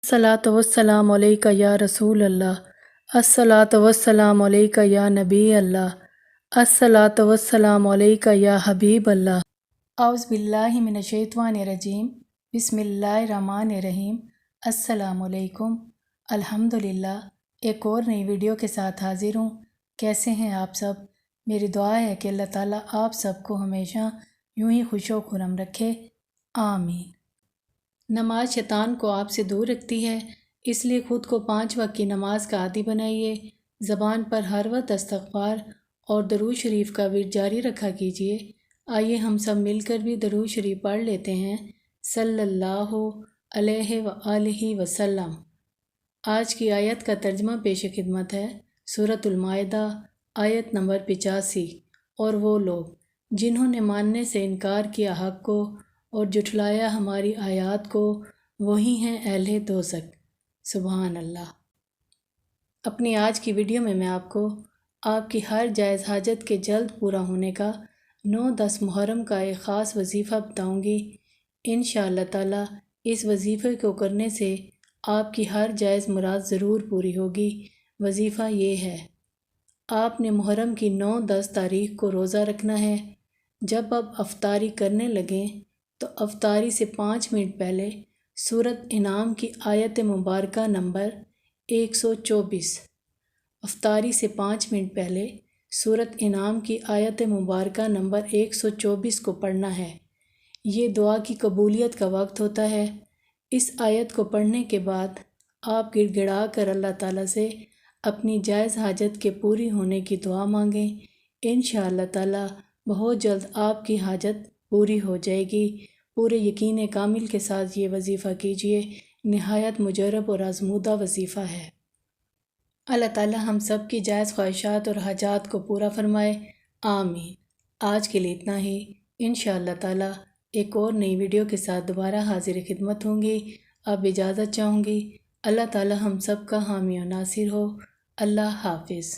अस्सलातु वस्सलामु अलैका या रसूल अल्लाह। अस्सलातु वस्सलामु अलैका या नबी अल्लाह। अस्सलातु वस्सलामु अलैका या हबीब अल्लाह। औज़ु बिल्लाहि मिनश शैतानिर रजीम। बिस्मिल्लाहिर रहमानिर रहीम। अस्सलामु अलैकुम। अल्हम्दुलिल्लाह एक और नई वीडियो के साथ हाजिर हूँ। कैसे हैं आप सब? मेरी दुआ है कि अल्लाह ताला आप सबको हमेशा यूं ही खुशो खुरम रखे, आमीन। नमाज शैतान को आपसे दूर रखती है, इसलिए ख़ुद को 5 वक्त की नमाज का आदी बनाइए। ज़बान पर हर वक्त इस्तग़फ़ार और दरूद शरीफ का विर्द जारी रखा कीजिए। आइए हम सब मिलकर भी दरूद शरीफ पढ़ लेते हैं। सल्लल्लाहु अलैहि व आलिहि वसल्लम। आज की आयत का तर्जमा पेश खिदमत है। सूरतुल माइदा आयत नंबर 85। और वो लोग जिन्होंने मानने से इनकार किया हक़ को और जुठलाया हमारी आयात को, वही हैं अहले दोज़ख। सुभान अल्लाह। अपनी आज की वीडियो में मैं आपको आपकी हर जायज़ हाजत के जल्द पूरा होने का 9-10 मुहर्रम का एक ख़ास वजीफ़ा बताऊंगी। इंशाअल्लाह ताला इस वजीफ़े को करने से आपकी हर जायज़ मुराद ज़रूर पूरी होगी। वजीफ़ा ये है, आपने मुहर्रम की 9-10 तारीख़ को रोज़ा रखना है। जब आप अफ्तारी करने लगें तो अफ्तारी से 5 मिनट पहले सूरत इनाम की आयत मुबारका नंबर 124। अफ्तारी से 5 मिनट पहले सूरत इनाम की आयत मुबारका नंबर 124 को पढ़ना है। ये दुआ की कबूलियत का वक्त होता है। इस आयत को पढ़ने के बाद आप गिड़गिड़ा कर अल्लाह ताला से अपनी जायज़ हाजत के पूरी होने की दुआ मांगें। इंशाअल्लाह ताला बहुत जल्द आपकी हाजत पूरी हो जाएगी। पूरे यकीन कामिल के साथ ये वजीफ़ा कीजिए। निहायत मुजरब और आज़मूदा वजीफ़ा है। अल्लाह ताला हम सब की जायज़ ख्वाहिशात और हाजात को पूरा फरमाए, आमीन। आज के लिए इतना ही। इंशाअल्लाह ताला एक और नई वीडियो के साथ दोबारा हाजिर खिदमत होंगी। अब इजाज़त चाहूँगी। अल्लाह ताला हम सब का हामी और नासिर हो। अल्लाह हाफिज़।